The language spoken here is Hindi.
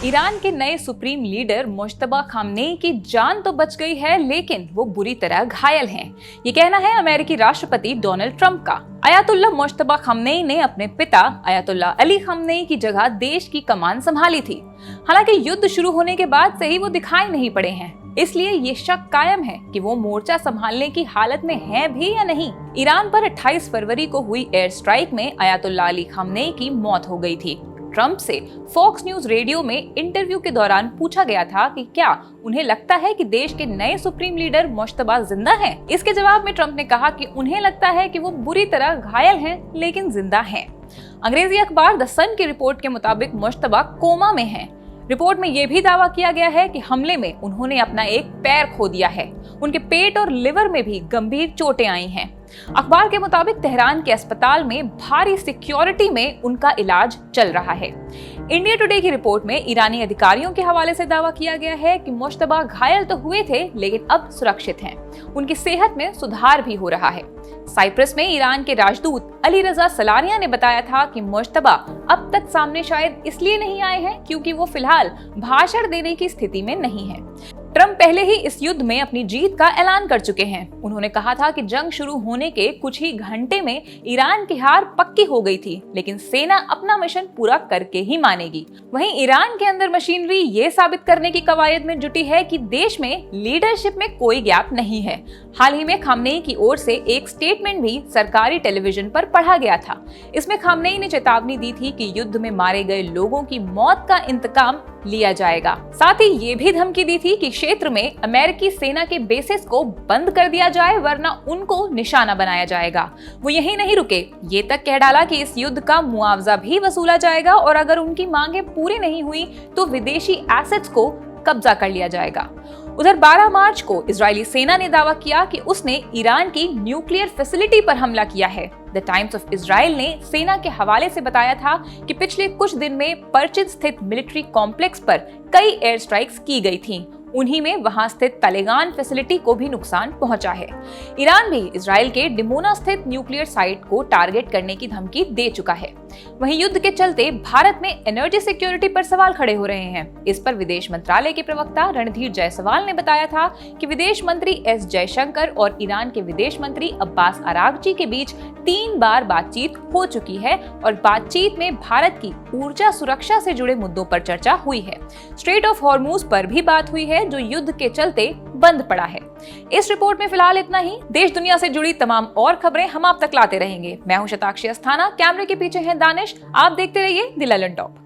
ईरान के नए सुप्रीम लीडर मुश्तबा खामनेई की जान तो बच गई है, लेकिन वो बुरी तरह घायल हैं। ये कहना है अमेरिकी राष्ट्रपति डोनाल्ड ट्रंप का। अयातुल्लाह मुश्तबा खामनेई ने अपने पिता अयातुल्लाह अली खामनेई की जगह देश की कमान संभाली थी। हालांकि युद्ध शुरू होने के बाद से ही वो दिखाई नहीं पड़े हैं, इसलिए ये शक कायम है कि वो मोर्चा संभालने की हालत में हैं भी या नहीं। ईरान पर 28 फरवरी को हुई एयर स्ट्राइक में अयातुल्लाह अली खामनेई की मौत हो गई थी। ट्रंप से फॉक्स न्यूज रेडियो में इंटरव्यू के दौरान पूछा गया था कि क्या उन्हें लगता है कि देश के नए सुप्रीम लीडर मुश्तबा जिंदा हैं? इसके जवाब में ट्रंप ने कहा कि उन्हें लगता है कि वो बुरी तरह घायल हैं लेकिन जिंदा हैं। अंग्रेजी अखबार द सन की रिपोर्ट के मुताबिक मुश्तबा कोमा में हैं। रिपोर्ट में यह भी दावा किया गया है कि हमले में उन्होंने अपना एक पैर खो दिया है। उनके पेट और लिवर में भी गंभीर चोटें आई हैं। अखबार के मुताबिक तेहरान के अस्पताल में भारी सिक्योरिटी में उनका इलाज चल रहा है। इंडिया टुडे की रिपोर्ट में ईरानी अधिकारियों के हवाले से दावा किया गया है कि मुश्तबा घायल तो हुए थे, लेकिन अब सुरक्षित हैं। उनकी सेहत में सुधार भी हो रहा है। साइप्रस में ईरान के राजदूत अली रजा सलानिया ने बताया था कि मुश्तबा अब तक सामने शायद इसलिए नहीं आए हैं क्योंकि वो फिलहाल भाषण देने की स्थिति में नहीं है। ट्रंप पहले ही इस युद्ध में अपनी जीत का ऐलान कर चुके हैं। उन्होंने कहा था कि जंग शुरू होने के कुछ ही घंटे में ईरान की हार पक्की हो गई थी, लेकिन सेना अपना मिशन पूरा करके ही मानेगी। वहीं ईरान के अंदर मशीनरी ये साबित करने की कवायद में जुटी है कि देश में लीडरशिप में कोई गैप नहीं है। हाल ही में खामनेई की ओर से एक स्टेटमेंट भी सरकारी टेलीविजन पर पढ़ा गया था। इसमें खामनेई ने चेतावनी दी थी कि युद्ध में मारे गए लोगों की मौत का इंतकाम लिया जाएगा। साथ ही ये भी धमकी दी थी कि क्षेत्र में अमेरिकी सेना के बेसिस को बंद कर दिया जाए, वरना उनको निशाना बनाया जाएगा। वो यहीं नहीं रुके, ये तक कह डाला कि इस युद्ध का मुआवजा भी वसूला जाएगा और अगर उनकी मांगे पूरी नहीं हुई तो विदेशी एसेट्स को कब्जा कर लिया जाएगा। उधर 12 मार्च को इजरायली सेना ने दावा किया कि उसने ईरान की न्यूक्लियर फैसिलिटी पर हमला किया है। द टाइम्स ऑफ इजराइल ने सेना के हवाले से बताया था कि पिछले कुछ दिन में पर्चिन स्थित मिलिट्री कॉम्प्लेक्स पर कई एयर स्ट्राइक्स की गई थीं। उन्हीं में वहां स्थित तलेगान फैसिलिटी को भी नुकसान पहुंचा है। ईरान भी इजराइल के डिमोना स्थित न्यूक्लियर साइट को टारगेट करने की धमकी दे चुका है। वहीं युद्ध के चलते भारत में एनर्जी सिक्योरिटी पर सवाल खड़े हो रहे हैं। इस पर विदेश मंत्रालय के प्रवक्ता रणधीर जायसवाल ने बताया था कि विदेश मंत्री एस जयशंकर और ईरान के विदेश मंत्री अब्बास अरागची के बीच 3 बार बातचीत हो चुकी है और बातचीत में भारत की ऊर्जा सुरक्षा से जुड़े मुद्दों पर चर्चा हुई है। स्ट्रेट ऑफ हॉर्मूज पर भी बात हुई है, जो युद्ध के चलते बंद पड़ा है। इस रिपोर्ट में फिलहाल इतना ही। देश दुनिया से जुड़ी तमाम और खबरें हम आप तक लाते रहेंगे। मैं हूं शताक्षी अस्थाना, कैमरे के पीछे हैं दानिश। आप देखते रहिए द ललन टॉप।